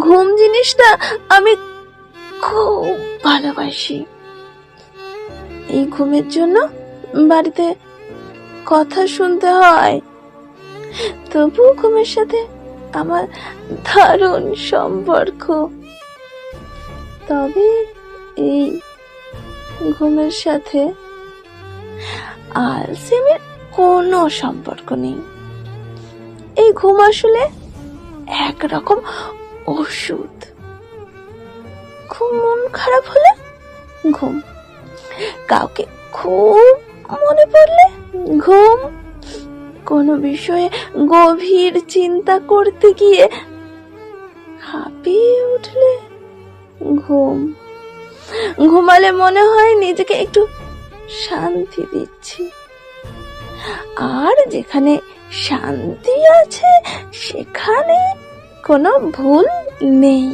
ঘুম জিনিসটা আমি খুব ভালোবাসি। এই ঘুমের জন্য বাড়িতে কথা শুনতে হয়, তবু ঘুমের সাথে আমার দারুণ সম্পর্ক। তবে এই ঘুমের সাথে আলসেমির কোনো সম্পর্ক নেই। এই ঘুম আসলে একরকম ওষুধ। খুব মন খারাপ হলে ঘুম, কাউকে খুব মনে পড়লে ঘুম, কোনো বিষয়ে গভীর চিন্তা করতে গিয়ে হাঁপিয়ে উঠলে ঘুম। ঘুমালে মনে হয় নিজেকে একটু শান্তি দিচ্ছি, আর যেখানে শান্তি আছে সেখানে কোনো ভুল নেই।